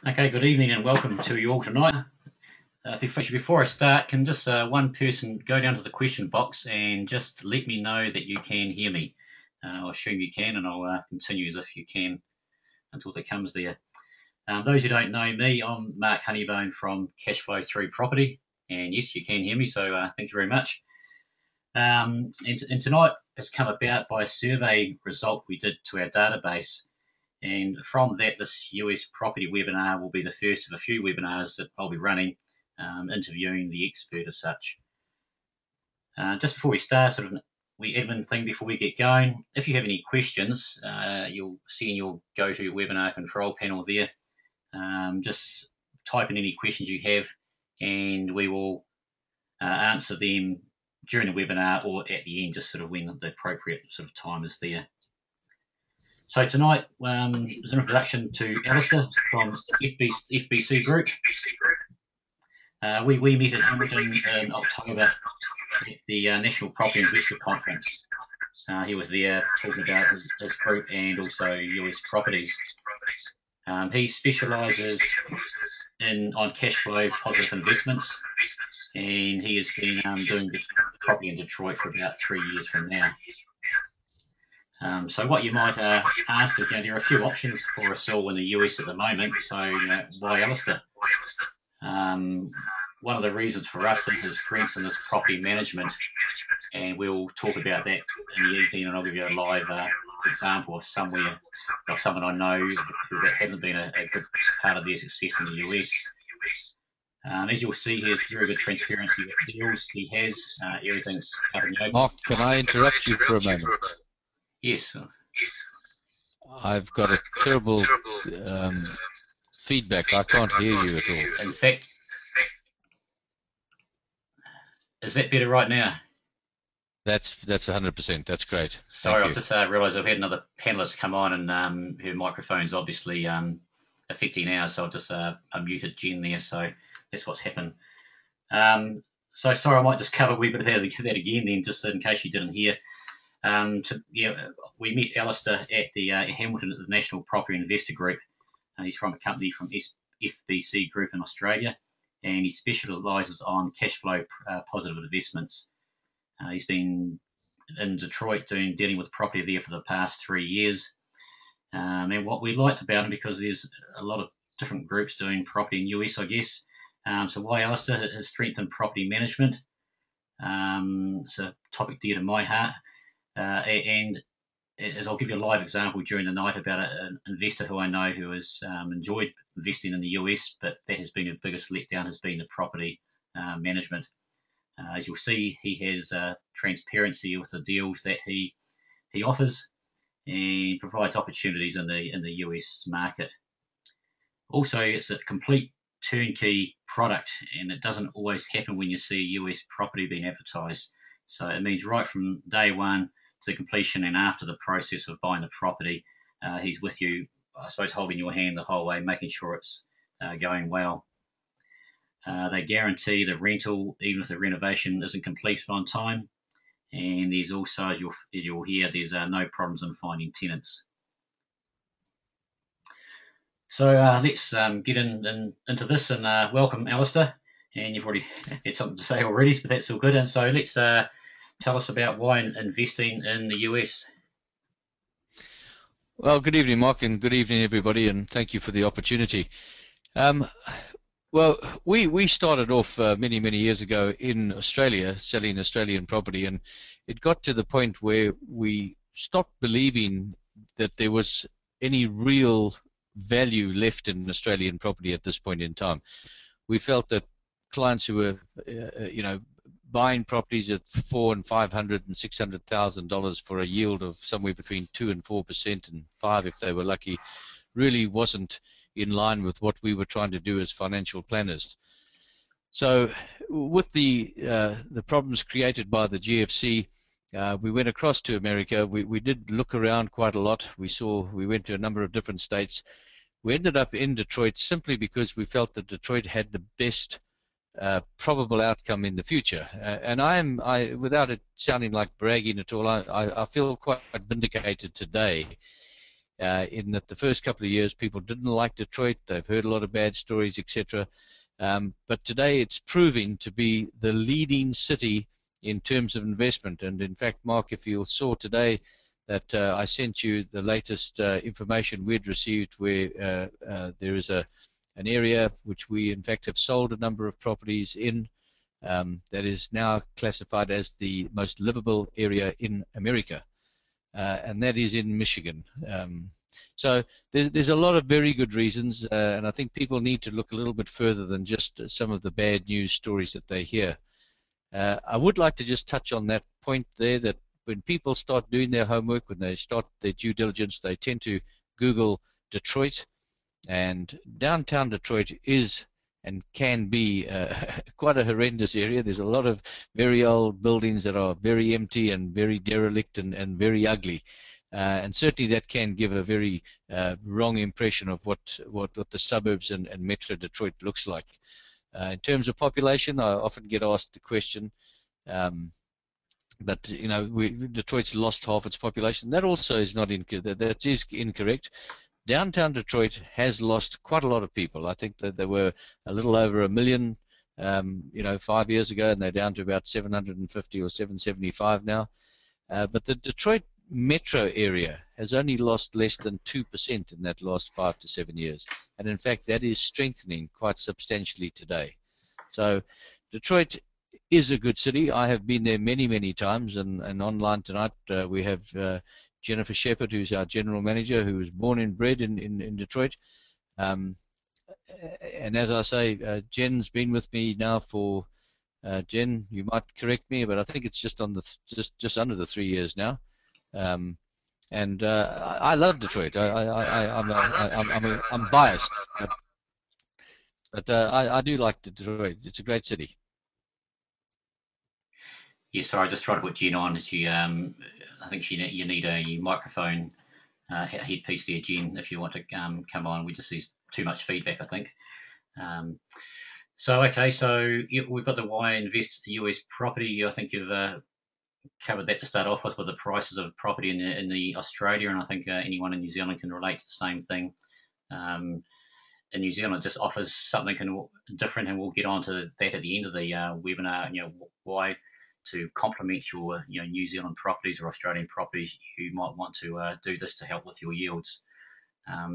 Okay, good evening and welcome to you all tonight. Before I start, can just one person go down to the question box and just let me know that you can hear me? I'll assume you can, and I'll continue as if you can until it comes there. Those who don't know me, I'm Mark Honeybone from Cashflow Thru Property, and yes, you can hear me, so thank you very much. And tonight has come about by a survey result we did to our database. And from that, this US property webinar will be the first of a few webinars that I'll be running, interviewing the expert as such. Just before we start, sort of the admin thing before we get going, if you have any questions, you'll see in your GoToWebinar control panel there, just type in any questions you have and we will answer them during the webinar or at the end, just sort of when the appropriate sort of time is there. So tonight is an introduction to Alistair from FBC Group. We met at Hamilton in October at the National Property Investor Conference. He was there talking about his group and also US properties. He specialises on cash flow positive investments, and he has been doing property in Detroit for about 3 years from now. So what you might ask is, there are a few options for us all in the US at the moment, so why Alistair? One of the reasons for us is his strengths in this property management, and we'll talk about that in the evening, and I'll give you a live example of someone I know that hasn't been a good part of their success in the US. As you'll see, he has very good transparency with the deals he has. Everything's out in the open. Mark, can I interrupt you for a moment? Yes. I've got a terrible feedback. I can't hear you at all. In fact, is that better right now? That's 100%. That's great. Sorry, I've just realised I've had another panellist come on, and her microphone's obviously affecting ours, so I've just unmuted Jen there, so that's what's happened. So sorry, I might just cover a wee bit of that again then, just in case you didn't hear. We met Alistair at the Hamilton at the National Property Investor Group. He's from a company from FBC Group in Australia, and he specialises on cash flow positive investments. He's been in Detroit dealing with property there for the past 3 years. And what we liked about him, because there's a lot of different groups doing property in US, I guess. So why Alistair? His strength in property management. It's a topic dear to my heart. And as I'll give you a live example during the night about an investor who I know who has enjoyed investing in the US, but that has been the biggest letdown, has been the property management. As you'll see, he has transparency with the deals that he offers and provides opportunities in the US market. Also, it's a complete turnkey product, and it doesn't always happen when you see US property being advertised. So it means right from day one to completion and after the process of buying the property, he's with you, I suppose, holding your hand the whole way, making sure it's going well. They guarantee the rental even if the renovation isn't completed on time, and there's also, as you'll hear, there's no problems in finding tenants. So let's get into this and welcome Alistair. And you've already had something to say already, but that's all good. And so let's tell us about why investing in the US. Well, good evening, Mark, and good evening, everybody, and thank you for the opportunity. Well, we started off many years ago in Australia selling Australian property, and it got to the point where we stopped believing that there was any real value left in Australian property at this point in time. We felt that clients who were, buying properties at $400,000 and $500,000 and $600,000 for a yield of somewhere between 2% and 4% and 5% if they were lucky, really wasn't in line with what we were trying to do as financial planners. So, with the problems created by the GFC, we went across to America. We did look around quite a lot. We went to a number of different states. We ended up in Detroit simply because we felt that Detroit had the best probable outcome in the future. And without it sounding like bragging at all, I feel quite vindicated today in that the first couple of years people didn't like Detroit. They've heard a lot of bad stories, etc. But today it's proving to be the leading city in terms of investment. And in fact, Mark, if you saw today that I sent you the latest information we'd received, where there is an area which we in fact have sold a number of properties in, that is now classified as the most livable area in America, and that is in Michigan. So there's a lot of very good reasons, and I think people need to look a little bit further than just some of the bad news stories that they hear. I would like to just touch on that point there, that when people start doing their homework, when they start their due diligence, they tend to Google Detroit, and downtown Detroit is and can be quite a horrendous area. There's a lot of very old buildings that are very empty and very derelict and very ugly. And certainly that can give a very wrong impression of what the suburbs and Metro Detroit looks like. In terms of population, I often get asked the question, but you know, Detroit's lost half its population. That also is not that is incorrect. Downtown Detroit has lost quite a lot of people. I think that there were a little over 1 million, you know, 5 years ago, and they're down to about 750 or 775 now. But the Detroit metro area has only lost less than 2% in that last 5 to 7 years, and in fact that is strengthening quite substantially today. So Detroit is a good city. I have been there many times, and online tonight we have Jennifer Shepherd, who's our general manager, who was born and bred in Detroit, and as I say, Jen's been with me now for Jen, you might correct me, but I think it's just on the just under the 3 years now. And I love Detroit. I'm biased, but I do like Detroit. It's a great city. Yeah, sorry, I just tried to put Jen on. She, I think you need a microphone headpiece there, Jen, if you want to come on. We just see too much feedback, I think. So okay, so we've got the Why Invest US property. I think you've covered that to start off with the prices of property in the Australia, and I think anyone in New Zealand can relate to the same thing. In New Zealand, it just offers something different, and we'll get on to that at the end of the webinar. You know, why to complement your New Zealand properties or Australian properties, you might want to do this to help with your yields.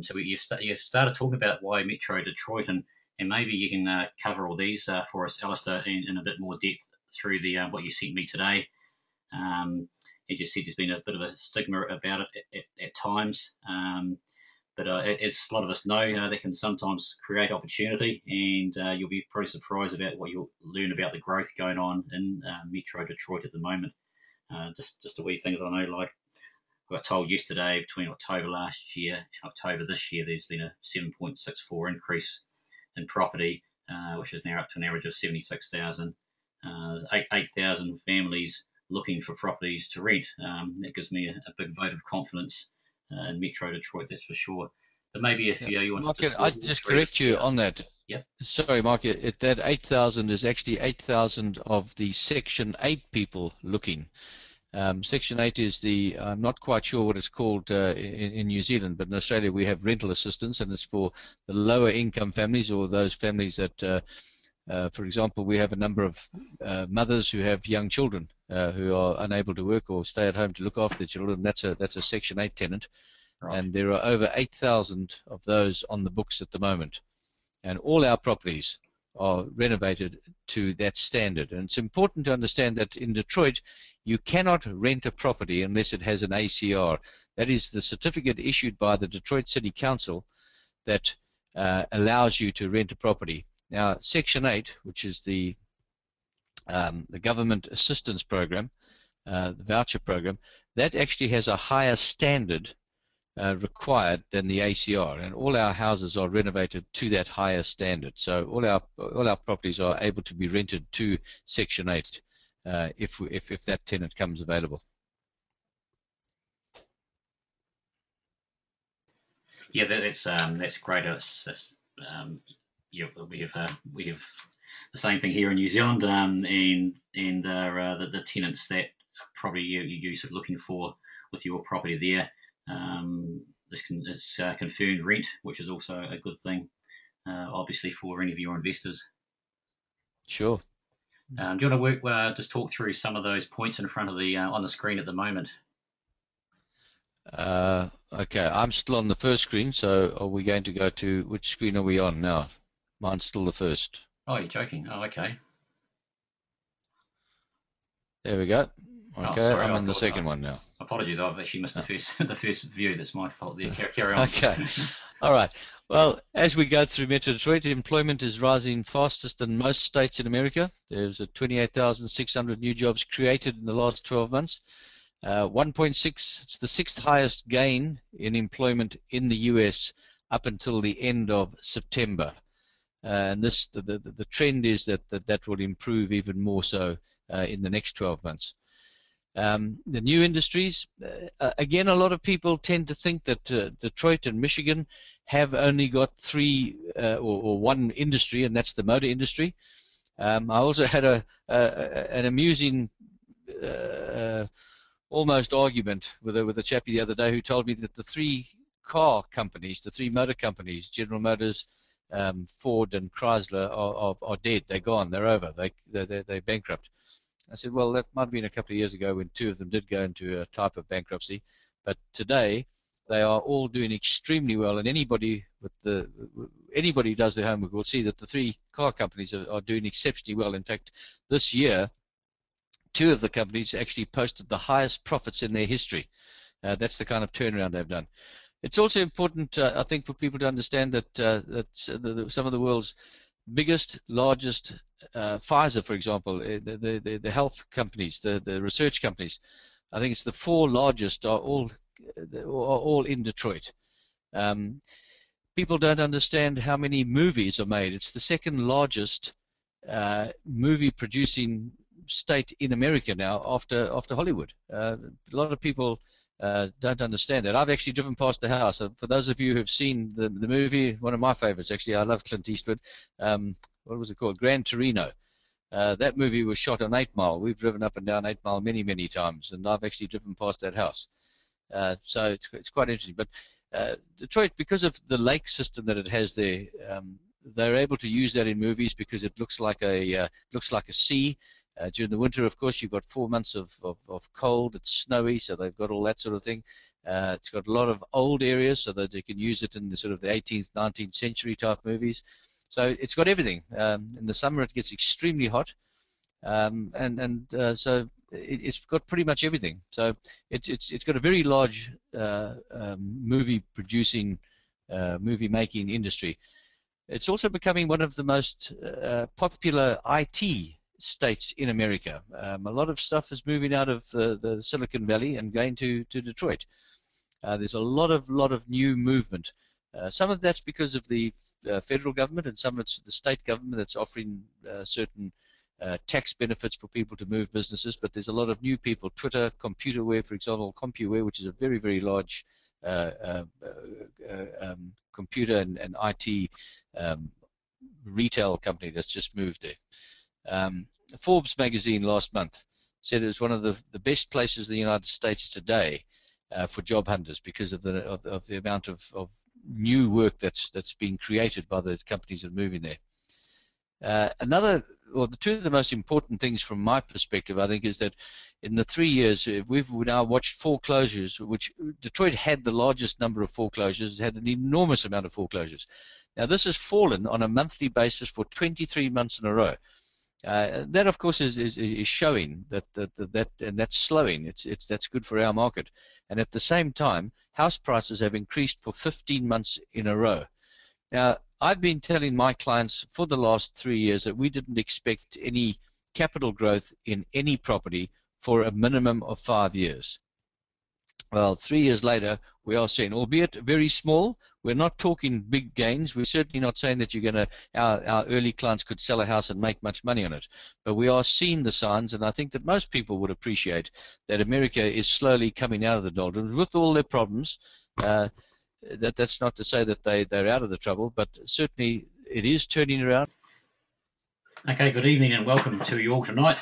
So you've started talking about why Metro Detroit, and maybe you can cover all these for us, Alistair, in a bit more depth through the what you sent me today. As you said, there's been a bit of a stigma about it at times, but as a lot of us know, they can sometimes create opportunity, and you'll be pretty surprised about what you'll learn about the growth going on in Metro Detroit at the moment. Just the wee things I know, like I got told yesterday, between October last year and October this year, there's been a 7.64 increase in property, which is now up to an average of 76,000. 8,000 families looking for properties to rent. That gives me a big vote of confidence in Metro Detroit, that's for sure. But maybe if you want Mark, to I just correct you on that. Yep. Sorry, Mark, that 8,000 is actually 8,000 of the Section 8 people looking. Section 8 is the, I'm not quite sure what it's called in New Zealand, but in Australia we have rental assistance, and it's for the lower income families, or those families that, for example, we have a number of mothers who have young children who are unable to work or stay at home to look after their children. That's a Section 8 tenant, right. And there are over 8,000 of those on the books at the moment, and all our properties are renovated to that standard. And it's important to understand that in Detroit you cannot rent a property unless it has an ACR. That is the certificate issued by the Detroit City Council that allows you to rent a property. Now, Section 8, which is the government assistance program, the voucher program, that actually has a higher standard required than the ACR, and all our houses are renovated to that higher standard. So all our properties are able to be rented to Section 8 if that tenant comes available. Yeah, that's great. Yeah, we have the same thing here in New Zealand, and the tenants that probably you sort of looking for with your property there. it's confirmed rent, which is also a good thing, obviously, for any of your investors. Sure. Do you want to just talk through some of those points in front of the on the screen at the moment? Okay, I'm still on the first screen, so are we going to go to, which screen are we on now? Mine's still the first. Oh, you're joking. Oh, okay. There we go. Okay, sorry, I'm in the second one now. Apologies, I've actually missed the first view. That's my fault there. Carry on. Okay. All right. Well, as we go through Metro Detroit, employment is rising fastest in most states in America. There's 28,600 new jobs created in the last 12 months. 1.6, it's the sixth highest gain in employment in the US up until the end of September. And this, the trend is that will improve even more so in the next 12 months. The new industries, again, a lot of people tend to think that Detroit and Michigan have only got three or one industry, and that's the motor industry. I also had an amusing almost argument with a chappie the other day who told me that the three car companies, the three motor companies, General Motors, Ford and Chrysler are dead. They're gone. They're over. They're bankrupt. I said, well, that might have been a couple of years ago when two of them did go into a type of bankruptcy, but today they are all doing extremely well, and anybody who does their homework will see that the three car companies are doing exceptionally well. In fact, this year, two of the companies actually posted the highest profits in their history. That's the kind of turnaround they've done. It's also important, I think, for people to understand that some of the world's biggest, largest, Pfizer, for example, the health companies, the research companies, I think it's the four largest are all in Detroit. People don't understand how many movies are made. It's the second largest movie producing state in America now after Hollywood. A lot of people don't understand that. I've actually driven past the house. For those of you who have seen the movie, one of my favorites actually, I love Clint Eastwood. What was it called? Gran Torino. That movie was shot on 8 Mile. We've driven up and down 8 Mile many, many times, and I've actually driven past that house. So it's quite interesting. But Detroit, because of the lake system that it has there, they're able to use that in movies because it looks like a sea. During the winter, of course, you've got 4 months of cold. It's snowy, so they've got all that sort of thing. It's got a lot of old areas so that they can use it in the sort of the 18th, 19th century type movies. So it's got everything. In the summer, it gets extremely hot, so it's got pretty much everything. So it's got a very large movie-producing, movie-making industry. It's also becoming one of the most popular IT states in America. A lot of stuff is moving out of the Silicon Valley and going to Detroit. There's a lot of new movement. Some of that's because of the federal government, and some of it's the state government that's offering certain tax benefits for people to move businesses. But there's a lot of new people. Twitter, Computerware, for example, CompuWare, which is a very, very large computer and IT retail company that's just moved there. Forbes magazine last month said it was one of the best places in the United States today for job hunters because of the amount of new work that's being created by the companies that are moving there. The two of the most important things from my perspective, I think, is that in the 3 years we've now watched foreclosures, which Detroit had the largest number of foreclosures, had an enormous amount of foreclosures. Now this has fallen on a monthly basis for 23 months in a row. That of course is showing that and that's slowing. That's good for our market. And at the same time, house prices have increased for 15 months in a row. Now I've been telling my clients for the last 3 years that we didn't expect any capital growth in any property for a minimum of 5 years. Well, 3 years later, we are seeing, albeit very small, we're not talking big gains. We're certainly not saying that you're going to, our early clients could sell a house and make much money on it. But we are seeing the signs, and I think that most people would appreciate that America is slowly coming out of the doldrums with all their problems. That's not to say that they're out of the trouble, but certainly it is turning around. Okay, good evening and welcome to you all tonight.